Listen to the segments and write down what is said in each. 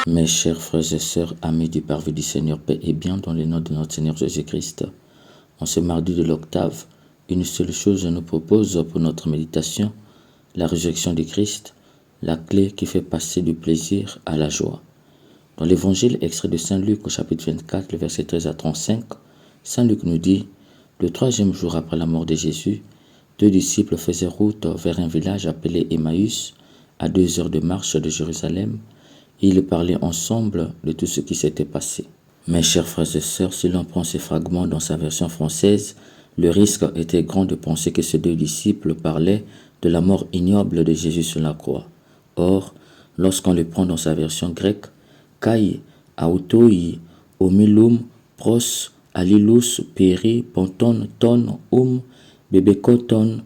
Mes chers frères et sœurs, amis du parvis du Seigneur, paix et bien dans le nom de notre Seigneur Jésus-Christ. En ce mardi de l'octave, une seule chose nous propose pour notre méditation, la résurrection de Christ, la clé qui fait passer du plaisir à la joie. Dans l'évangile extrait de Saint Luc au chapitre 24, le verset 13 à 35, Saint Luc nous dit, le troisième jour après la mort de Jésus, 2 disciples faisaient route vers un village appelé Emmaüs, à 2 heures de marche de Jérusalem, et ils parlaient ensemble de tout ce qui s'était passé. Mes chers frères et sœurs, si l'on prend ces fragments dans sa version française, le risque était grand de penser que ces 2 disciples parlaient de la mort ignoble de Jésus sur la croix. Or, lorsqu'on le prend dans sa version grecque, kai autoi omilum pros alilus peri ponton ton bebekoton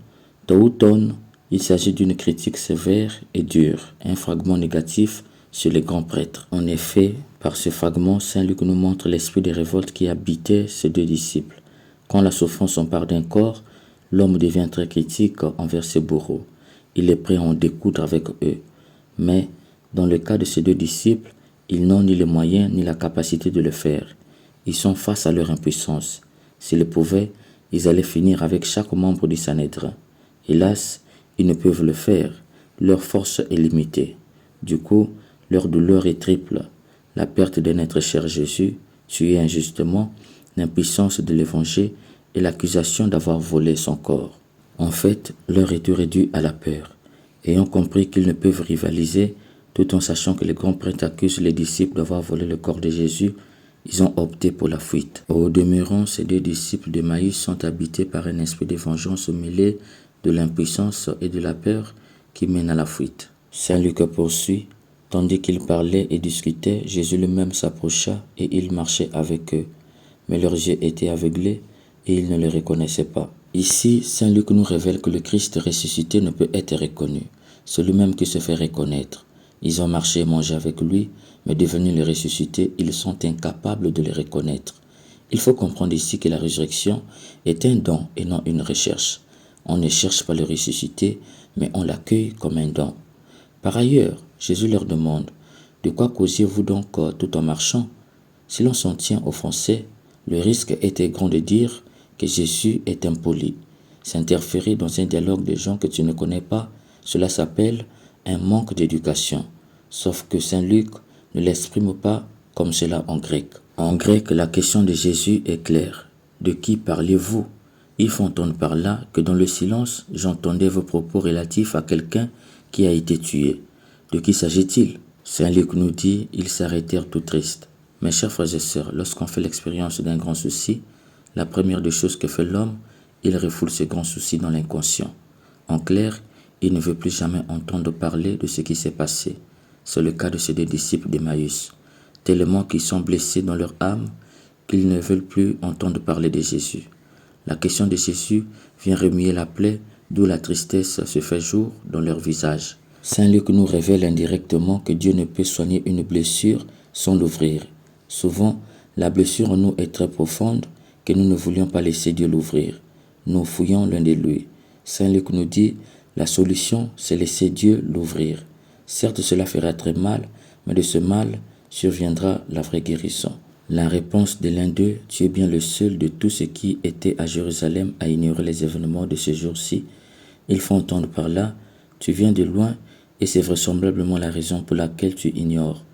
touton, il s'agit d'une critique sévère et dure, un fragment négatif sur les grands prêtres. En effet, par ce fragment, Saint Luc nous montre l'esprit de révolte qui habitait ces 2 disciples. Quand la souffrance s'empare d'un corps, l'homme devient très critique envers ses bourreaux. Il est prêt à en découdre avec eux. Mais, dans le cas de ces 2 disciples, ils n'ont ni les moyens ni la capacité de le faire. Ils sont face à leur impuissance. S'ils le pouvaient, ils allaient finir avec chaque membre du Sanhédrin. Hélas, ils ne peuvent le faire. Leur force est limitée. Du coup, leur douleur est triple. La perte d'un être cher Jésus, tué injustement, l'impuissance de l'évangile et l'accusation d'avoir volé son corps. En fait, leur retour est dû à la peur. Ayant compris qu'ils ne peuvent rivaliser, tout en sachant que les grands prêtres accusent les disciples d'avoir volé le corps de Jésus, ils ont opté pour la fuite. Au demeurant, ces 2 disciples de Maïs sont habités par un esprit de vengeance mêlé de l'impuissance et de la peur qui mène à la fuite. Saint Luc poursuit. Tandis qu'ils parlaient et discutaient, Jésus lui-même s'approcha et il marchait avec eux. Mais leurs yeux étaient aveuglés et ils ne le reconnaissaient pas. Ici, Saint Luc nous révèle que le Christ ressuscité ne peut être reconnu. C'est lui-même qui se fait reconnaître. Ils ont marché et mangé avec lui, mais devenus le ressuscité, ils sont incapables de le reconnaître. Il faut comprendre ici que la résurrection est un don et non une recherche. On ne cherche pas le ressuscité, mais on l'accueille comme un don. Par ailleurs, Jésus leur demande, « De quoi causiez-vous donc tout en marchant ?» Si l'on s'en tient au français, le risque était grand de dire que Jésus est impoli. S'interférer dans un dialogue de gens que tu ne connais pas, cela s'appelle un manque d'éducation. Sauf que Saint Luc ne l'exprime pas comme cela en grec. En grec, la question de Jésus est claire. « De qui parlez-vous » Il faut entendre par là que dans le silence, j'entendais vos propos relatifs à quelqu'un qui a été tué. De qui s'agit-il? Saint Luc nous dit, ils s'arrêtèrent tout tristes. Mes chers frères et sœurs, lorsqu'on fait l'expérience d'un grand souci, la première des choses que fait l'homme, il refoule ce grand souci dans l'inconscient. En clair, il ne veut plus jamais entendre parler de ce qui s'est passé. C'est le cas de ces 2 disciples d'Emmaüs, tellement qu'ils sont blessés dans leur âme qu'ils ne veulent plus entendre parler de Jésus. La question de Jésus vient remuer la plaie, d'où la tristesse se fait jour dans leur visage. Saint Luc nous révèle indirectement que Dieu ne peut soigner une blessure sans l'ouvrir. Souvent, la blessure en nous est très profonde que nous ne voulions pas laisser Dieu l'ouvrir. Nous fouillons l'un de lui. Saint Luc nous dit, la solution, c'est laisser Dieu l'ouvrir. Certes, cela fera très mal, mais de ce mal surviendra la vraie guérison. La réponse de l'un d'eux, tu es bien le seul de tous ceux qui étaient à Jérusalem à ignorer les événements de ce jour-ci. Il faut entendre par là, tu viens de loin et c'est vraisemblablement la raison pour laquelle tu ignores.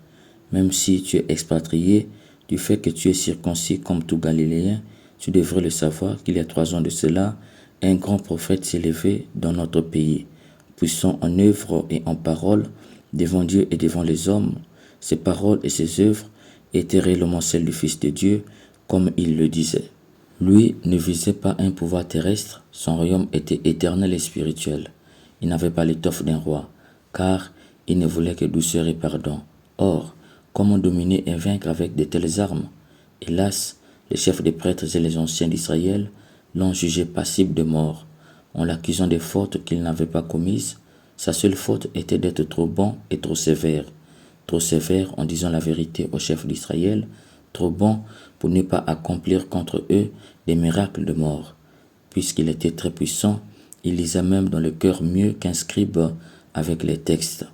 Même si tu es expatrié, du fait que tu es circoncis comme tout Galiléen, tu devrais le savoir qu'il y a 3 ans de cela, un grand prophète s'est levé dans notre pays, puissant en œuvre et en parole, devant Dieu et devant les hommes. Ses paroles et ses œuvres étaient réellement celles du Fils de Dieu, comme il le disait. Lui ne visait pas un pouvoir terrestre, son royaume était éternel et spirituel. Il n'avait pas l'étoffe d'un roi, car il ne voulait que douceur et pardon. Or, comment dominer et vaincre avec de telles armes? Hélas, les chefs des prêtres et les anciens d'Israël l'ont jugé passible de mort, en l'accusant des fautes qu'il n'avait pas commises. Sa seule faute était d'être trop bon et trop sévère. Trop sévère en disant la vérité aux chefs d'Israël, trop bon pour ne pas accomplir contre eux des miracles de mort. Puisqu'il était très puissant, il lisait même dans le cœur mieux qu'un scribe avec les textes.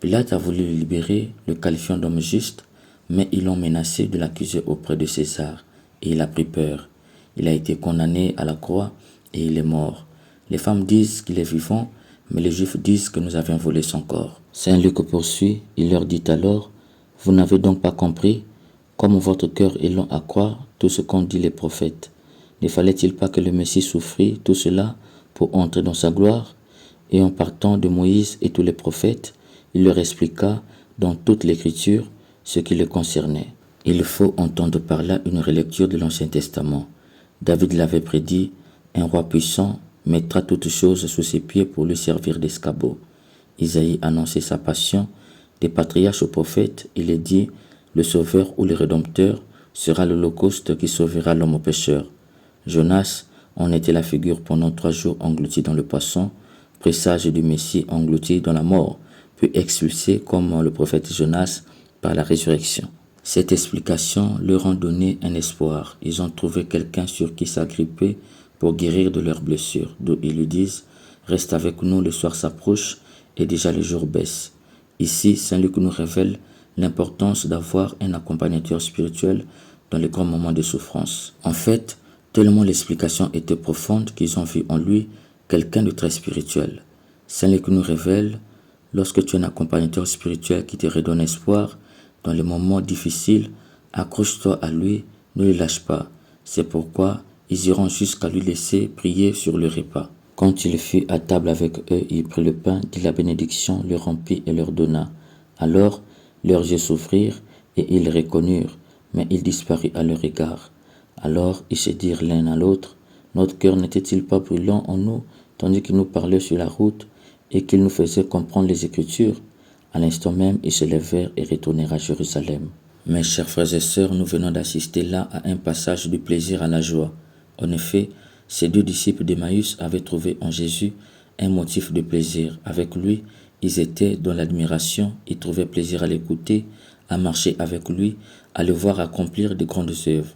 Pilate a voulu le libérer, le qualifiant d'homme juste, mais ils l'ont menacé de l'accuser auprès de César, et il a pris peur. Il a été condamné à la croix, et il est mort. Les femmes disent qu'il est vivant, mais les Juifs disent que nous avions volé son corps. Saint Luc poursuit, il leur dit alors, « Vous n'avez donc pas compris, comme votre cœur est long à croire tout ce qu'ont dit les prophètes. Ne fallait-il pas que le Messie souffrit tout cela pour entrer dans sa gloire ?» Et en partant de Moïse et tous les prophètes, il leur expliqua dans toute l'Écriture ce qui le concernait. Il faut entendre par là une relecture de l'Ancien Testament. David l'avait prédit, un roi puissant mettra toutes choses sous ses pieds pour lui servir d'escabeau. Isaïe annonçait sa passion. Des patriarches aux prophètes, il est dit, le Sauveur ou le Rédempteur sera l'Holocauste qui sauvera l'homme au pécheur. Jonas en était la figure pendant 3 jours englouti dans le poisson, présage du Messie englouti dans la mort, puis expulsé comme le prophète Jonas par la résurrection. Cette explication leur a donné un espoir. Ils ont trouvé quelqu'un sur qui s'agripper pour guérir de leurs blessures, d'où ils lui disent « Reste avec nous, le soir s'approche et déjà le jour baisse ». Ici, Saint Luc nous révèle l'importance d'avoir un accompagnateur spirituel dans les grands moments de souffrance. En fait, tellement l'explication était profonde qu'ils ont vu en lui quelqu'un de très spirituel. Saint Luc nous révèle, lorsque tu es un accompagnateur spirituel qui te redonne espoir, dans les moments difficiles, accroche-toi à lui, ne le lâche pas. C'est pourquoi ils iront jusqu'à lui laisser prier sur le repas. Quand il fut à table avec eux, il prit le pain, dit la bénédiction, le rompit et leur donna. Alors leurs yeux s'ouvrirent et ils le reconnurent, mais il disparut à leur égard. Alors ils se dirent l'un à l'autre, notre cœur n'était-il pas brûlant en nous, tandis qu'il nous parlait sur la route et qu'il nous faisait comprendre les Écritures? À l'instant même, ils se levèrent et retournèrent à Jérusalem. Mes chers frères et sœurs, nous venons d'assister là à un passage du plaisir à la joie. En effet, ces 2 disciples d'Emmaüs avaient trouvé en Jésus un motif de plaisir. Avec lui, ils étaient dans l'admiration, ils trouvaient plaisir à l'écouter, à marcher avec lui, à le voir accomplir de grandes œuvres.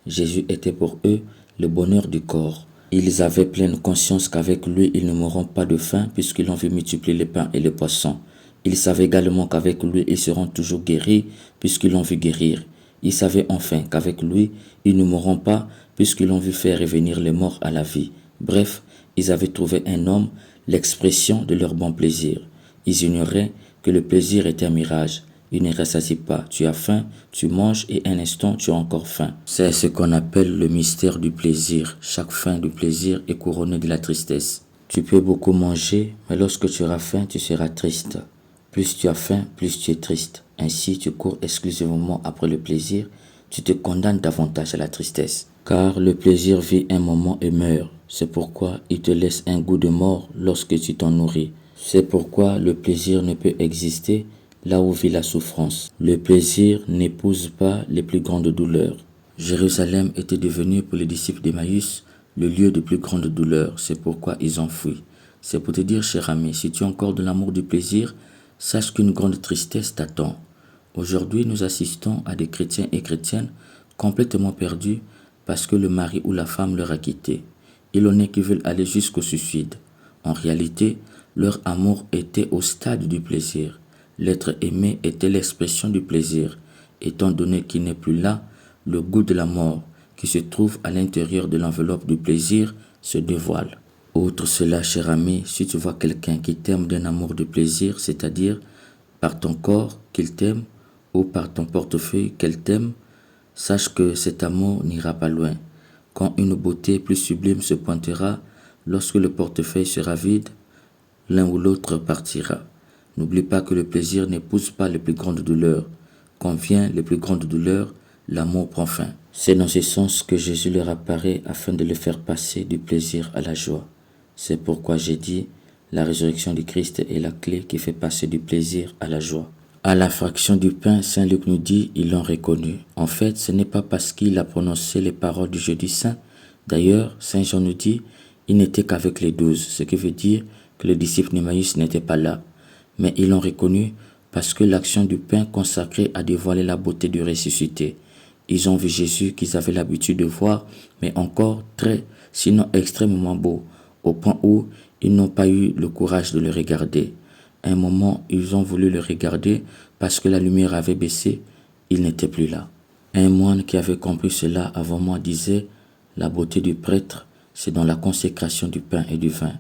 Jésus était pour eux le bonheur du corps. Ils avaient pleine conscience qu'avec lui, ils ne mourront pas de faim puisqu'ils ont vu multiplier les pains et les poissons. Ils savaient également qu'avec lui, ils seront toujours guéris puisqu'ils l'ont vu guérir. Ils savaient enfin qu'avec lui, ils ne mourront pas puisqu'ils l'ont vu faire revenir les morts à la vie. Bref, ils avaient trouvé un homme, l'expression de leur bon plaisir. Ils ignoraient que le plaisir était un mirage. Il ne rassasie pas. Tu as faim, tu manges et un instant tu as encore faim. C'est ce qu'on appelle le mystère du plaisir. Chaque fin du plaisir est couronnée de la tristesse. Tu peux beaucoup manger, mais lorsque tu auras faim, tu seras triste. Plus tu as faim, plus tu es triste. Ainsi, tu cours exclusivement après le plaisir, tu te condamnes davantage à la tristesse. Car le plaisir vit un moment et meurt. C'est pourquoi il te laisse un goût de mort lorsque tu t'en nourris. C'est pourquoi le plaisir ne peut exister là où vit la souffrance. Le plaisir n'épouse pas les plus grandes douleurs. Jérusalem était devenu pour les disciples d'Emmaüs le lieu de plus grandes douleurs. C'est pourquoi ils ont fui. C'est pour te dire, cher ami, si tu as encore de l'amour du plaisir, sache qu'une grande tristesse t'attend. Aujourd'hui, nous assistons à des chrétiens et chrétiennes complètement perdus parce que le mari ou la femme leur a quitté. Il en est qui veulent aller jusqu'au suicide. En réalité, leur amour était au stade du plaisir. L'être aimé était l'expression du plaisir. Étant donné qu'il n'est plus là, le goût de la mort qui se trouve à l'intérieur de l'enveloppe du plaisir se dévoile. Outre cela, cher ami, si tu vois quelqu'un qui t'aime d'un amour de plaisir, c'est-à-dire par ton corps qu'il t'aime ou par ton portefeuille qu'elle t'aime, sache que cet amour n'ira pas loin. Quand une beauté plus sublime se pointera, lorsque le portefeuille sera vide, l'un ou l'autre partira. N'oublie pas que le plaisir n'épouse pas les plus grandes douleurs. Quand vient les plus grandes douleurs, l'amour prend fin. C'est dans ce sens que Jésus leur apparaît afin de le faire passer du plaisir à la joie. C'est pourquoi j'ai dit, la résurrection du Christ est la clé qui fait passer du plaisir à la joie. À la fraction du pain, Saint Luc nous dit, ils l'ont reconnu. En fait, ce n'est pas parce qu'il a prononcé les paroles du jeudi saint. D'ailleurs, Saint Jean nous dit, il n'était qu'avec les 12, ce qui veut dire que les disciples d'Emmaüs n'étaient pas là. Mais ils l'ont reconnu parce que l'action du pain consacré a dévoilé la beauté du ressuscité. Ils ont vu Jésus qu'ils avaient l'habitude de voir, mais encore très, sinon extrêmement beau, au point où ils n'ont pas eu le courage de le regarder. À un moment, ils ont voulu le regarder parce que la lumière avait baissé, il n'était plus là. Un moine qui avait compris cela avant moi disait « La beauté du prêtre, c'est dans la consécration du pain et du vin.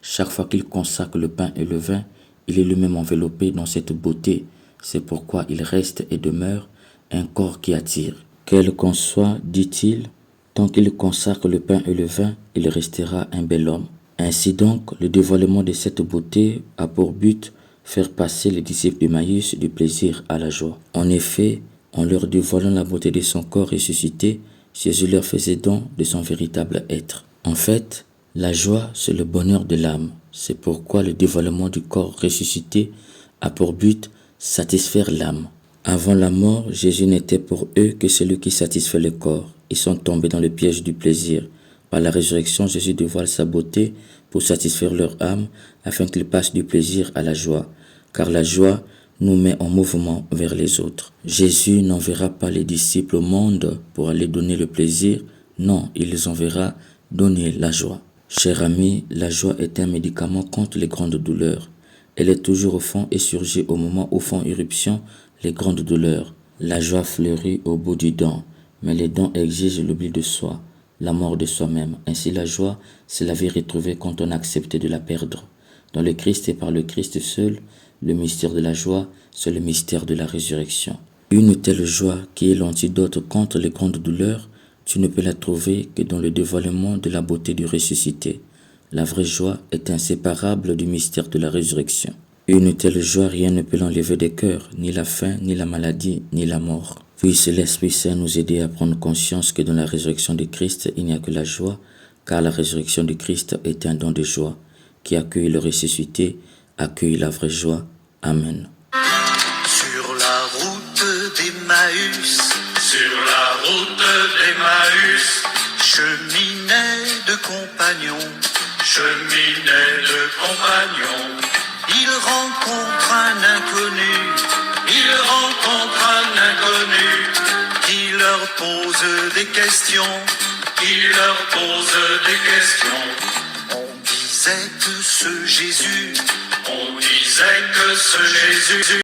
Chaque fois qu'il consacre le pain et le vin, il est lui-même enveloppé dans cette beauté. C'est pourquoi il reste et demeure un corps qui attire. Quel qu'en soit, dit-il, tant qu'il consacre le pain et le vin, il restera un bel homme. » Ainsi donc, le dévoilement de cette beauté a pour but faire passer les disciples d'Emmaüs du plaisir à la joie. En effet, en leur dévoilant la beauté de son corps ressuscité, Jésus leur faisait don de son véritable être. En fait, la joie, c'est le bonheur de l'âme. C'est pourquoi le dévoilement du corps ressuscité a pour but satisfaire l'âme. Avant la mort, Jésus n'était pour eux que celui qui satisfait le corps. Ils sont tombés dans le piège du plaisir. Par la résurrection, Jésus dévoile sa beauté pour satisfaire leur âme afin qu'ils passent du plaisir à la joie. Car la joie nous met en mouvement vers les autres. Jésus n'enverra pas les disciples au monde pour aller donner le plaisir. Non, il les enverra donner la joie. Cher ami, la joie est un médicament contre les grandes douleurs. Elle est toujours au fond et surgit au moment où font irruption les grandes douleurs. La joie fleurit au bout du dent, mais les dents exigent l'oubli de soi, la mort de soi-même. Ainsi la joie, c'est la vie retrouvée quand on accepte de la perdre. Dans le Christ et par le Christ seul, le mystère de la joie, c'est le mystère de la résurrection. Une telle joie qui est l'antidote contre les grandes douleurs, tu ne peux la trouver que dans le dévoilement de la beauté du ressuscité. La vraie joie est inséparable du mystère de la résurrection. Une telle joie, rien ne peut l'enlever des cœurs, ni la faim, ni la maladie, ni la mort. Puisse l'Esprit Saint nous aider à prendre conscience que dans la résurrection de Christ, il n'y a que la joie, car la résurrection de Christ est un don de joie. Qui accueille le ressuscité, accueille la vraie joie. Amen. Sur la route d'Emmaüs, cheminait de compagnons, il rencontre un inconnu, qui leur pose des questions, On disait que ce Jésus